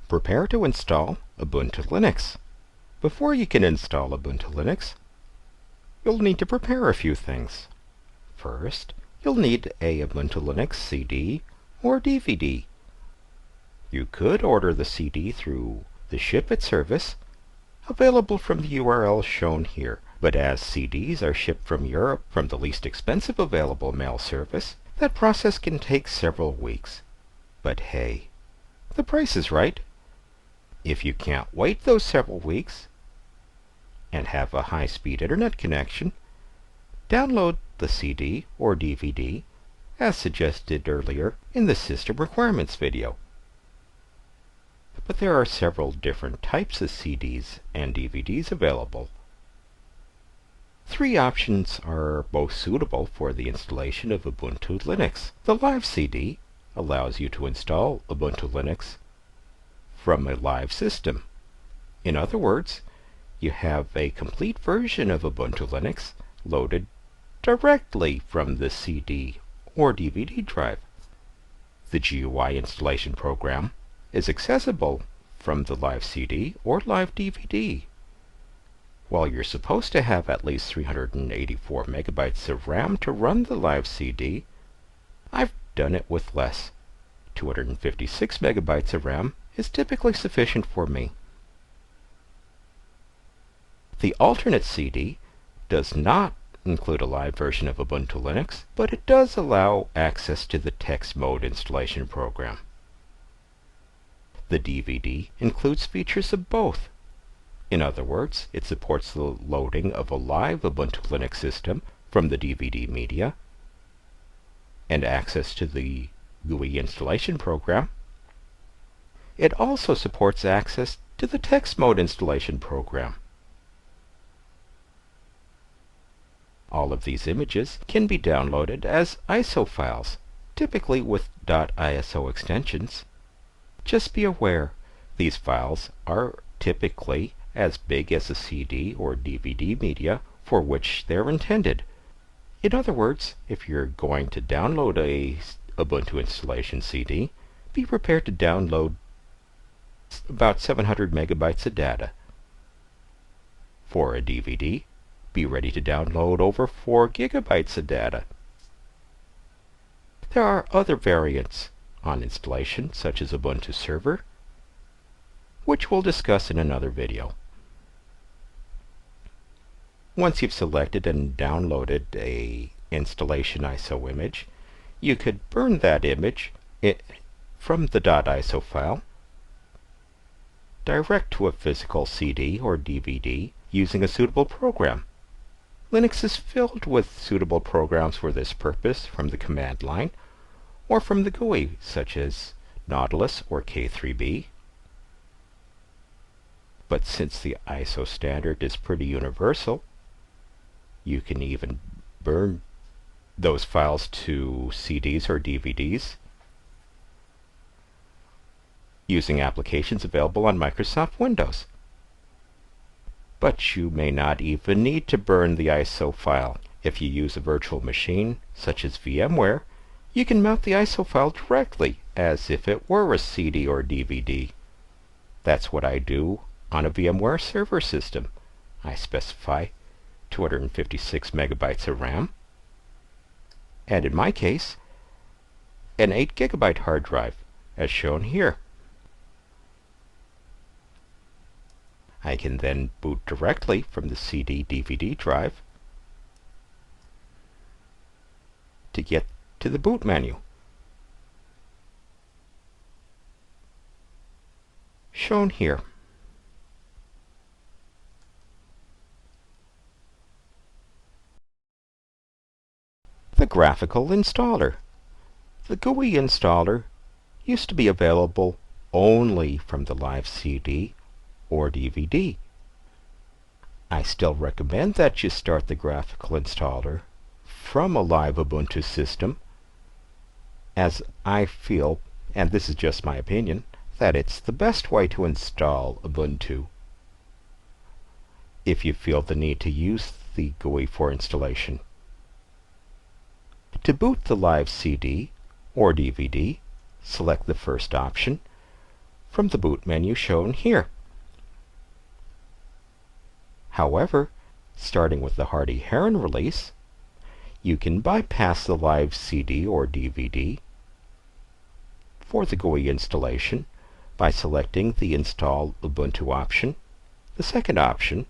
Prepare to install Ubuntu Linux. Before you can install Ubuntu Linux, you'll need to prepare a few things. First, you'll need a Ubuntu Linux CD or DVD. You could order the CD through the Ship It service, available from the URL shown here. But as CDs are shipped from Europe from the least expensive available mail service, that process can take several weeks. But hey, the price is right. If you can't wait those several weeks and have a high-speed internet connection, download the CD or DVD as suggested earlier in the System Requirements video. But there are several different types of CDs and DVDs available. Three options are both suitable for the installation of Ubuntu Linux. The Live CD allows you to install Ubuntu Linux from a live system. In other words, you have a complete version of Ubuntu Linux loaded directly from the CD or DVD drive. The GUI installation program is accessible from the live CD or live DVD. While you're supposed to have at least 384 megabytes of RAM to run the live CD, I've done it with less. 256 megabytes of RAM is typically sufficient for me. The alternate CD does not include a live version of Ubuntu Linux, but it does allow access to the text mode installation program. The DVD includes features of both. In other words, it supports the loading of a live Ubuntu Linux system from the DVD media and access to the GUI installation program. It also supports access to the text mode installation program. All of these images can be downloaded as ISO files, typically with .iso extensions. Just be aware, these files are typically as big as the CD or DVD media for which they're intended. In other words, if you're going to download a Ubuntu installation CD, be prepared to download about 700 megabytes of data. For a DVD, be ready to download over 4 gigabytes of data. There are other variants on installation, such as Ubuntu Server, which we'll discuss in another video. Once you've selected and downloaded a installation ISO image, you could burn that image from the .iso file direct to a physical CD or DVD using a suitable program. Linux is filled with suitable programs for this purpose from the command line or from the GUI, such as Nautilus or K3B. But since the ISO standard is pretty universal, you can even burn those files to CDs or DVDs using applications available on Microsoft Windows. But you may not even need to burn the ISO file. If you use a virtual machine, such as VMware, you can mount the ISO file directly as if it were a CD or DVD. That's what I do on a VMware server system. I specify 256 megabytes of RAM, and in my case, an 8 gigabyte hard drive, as shown here. I can then boot directly from the CD/DVD drive to get to the boot menu, shown here. The graphical installer. The GUI installer used to be available only from the live CD or DVD. I still recommend that you start the graphical installer from a live Ubuntu system, as I feel, and this is just my opinion, that it's the best way to install Ubuntu if you feel the need to use the GUI for installation. To boot the live CD or DVD, select the first option from the boot menu shown here. However, starting with the Hardy Heron release, you can bypass the live CD or DVD for the GUI installation by selecting the Install Ubuntu option, the second option,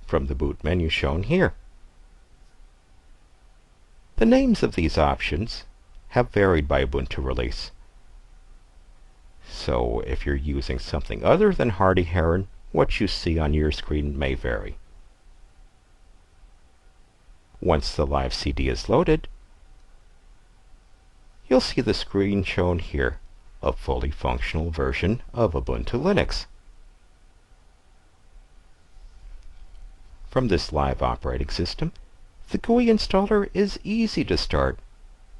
from the boot menu shown here. The names of these options have varied by Ubuntu release. So if you're using something other than Hardy Heron, what you see on your screen may vary. Once the live CD is loaded, you'll see the screen shown here, a fully functional version of Ubuntu Linux. From this live operating system, the GUI installer is easy to start.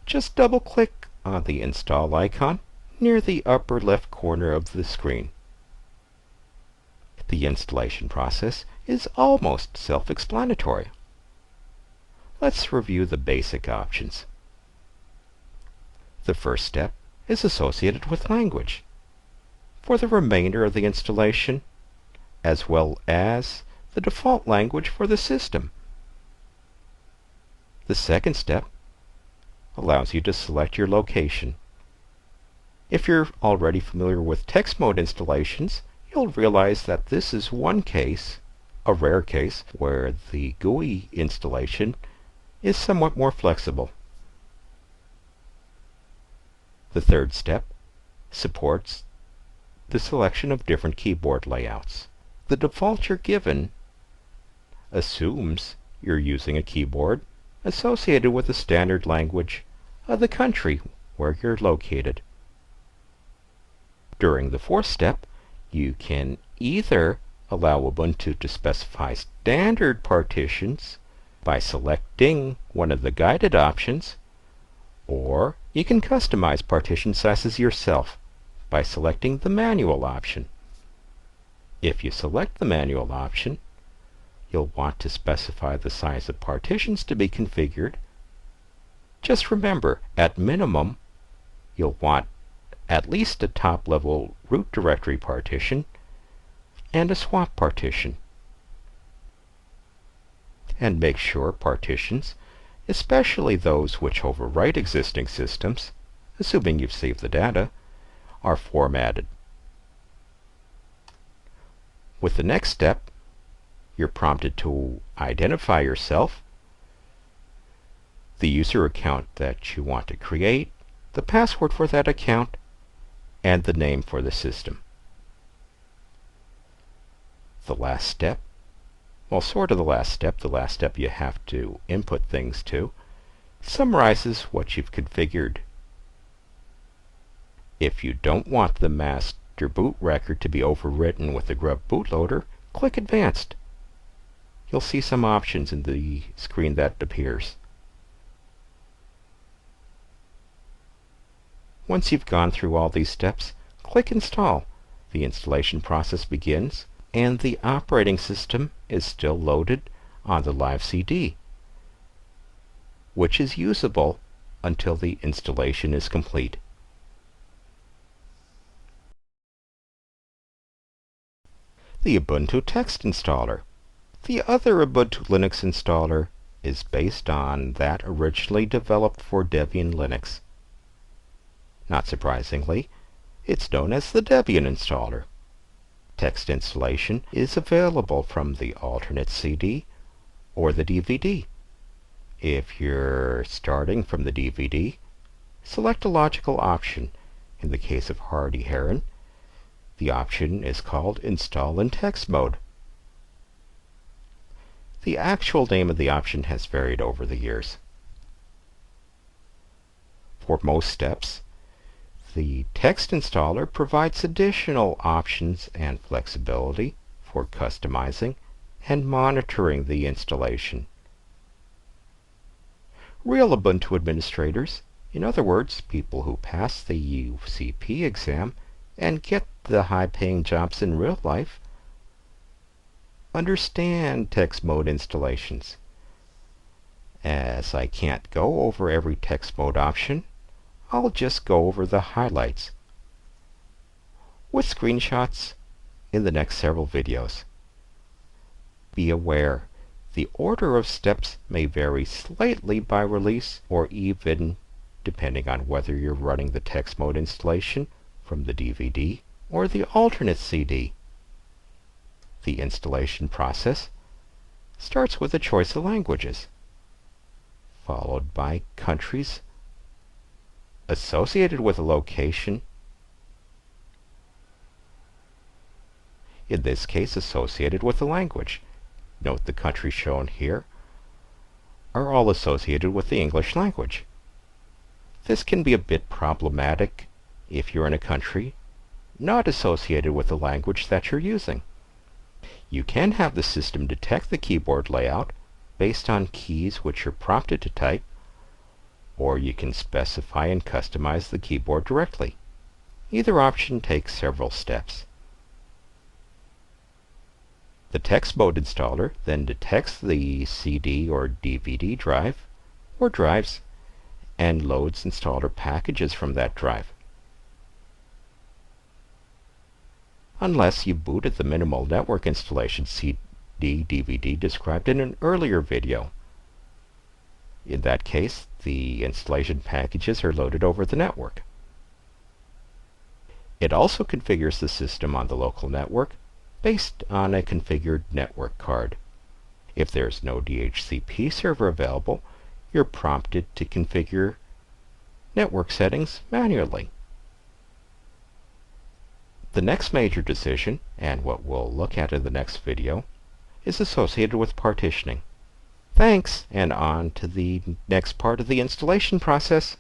Just double-click on the install icon near the upper left corner of the screen. The installation process is almost self-explanatory. Let's review the basic options. The first step is associated with language. For the remainder of the installation, as well as the default language for the system. The second step allows you to select your location. If you're already familiar with text mode installations, you'll realize that this is one case, a rare case, where the GUI installation is somewhat more flexible. The third step supports the selection of different keyboard layouts. The default you're given assumes you're using a keyboard associated with the standard language of the country where you're located. During the fourth step, you can either allow Ubuntu to specify standard partitions by selecting one of the guided options, or you can customize partition sizes yourself by selecting the manual option. If you select the manual option, you'll want to specify the size of partitions to be configured. Just remember, at minimum, you'll want at least a top-level root directory partition and a swap partition. And make sure partitions, especially those which overwrite existing systems, assuming you've saved the data, are formatted. With the next step, you're prompted to identify yourself, the user account that you want to create, the password for that account, and the name for the system. The last step, well, sort of the last step you have to input things to, summarizes what you've configured. If you don't want the master boot record to be overwritten with the grub bootloader, click Advanced. You'll see some options in the screen that appears. Once you've gone through all these steps, click Install. The installation process begins, and the operating system is still loaded on the live CD, which is usable until the installation is complete. The Ubuntu Text Installer. The other Ubuntu Linux installer is based on that originally developed for Debian Linux. Not surprisingly, it's known as the Debian installer. Text installation is available from the alternate CD or the DVD. If you're starting from the DVD, select a logical option. In the case of Hardy Heron, the option is called Install in Text Mode. The actual name of the option has varied over the years. For most steps, the text installer provides additional options and flexibility for customizing and monitoring the installation. Real Ubuntu administrators, in other words, people who pass the UCP exam and get the high-paying jobs in real life, understand text mode installations. As I can't go over every text mode option, I'll just go over the highlights. with screenshots in the next several videos. Be aware, the order of steps may vary slightly by release, or even depending on whether you're running the text mode installation from the DVD or the alternate CD. The installation process starts with a choice of languages, followed by countries associated with a location, in this case associated with a language. Note the countries shown here are all associated with the English language. This can be a bit problematic if you're in a country not associated with the language that you're using. You can have the system detect the keyboard layout based on keys which you're prompted to type, or you can specify and customize the keyboard directly. Either option takes several steps. The text mode installer then detects the CD or DVD drive or drives and loads installer packages from that drive. Unless you booted the minimal network installation CD/DVD described in an earlier video. In that case, the installation packages are loaded over the network. It also configures the system on the local network based on a configured network card. If there's no DHCP server available, you're prompted to configure network settings manually. The next major decision, and what we'll look at in the next video, is associated with partitioning. Thanks, and on to the next part of the installation process.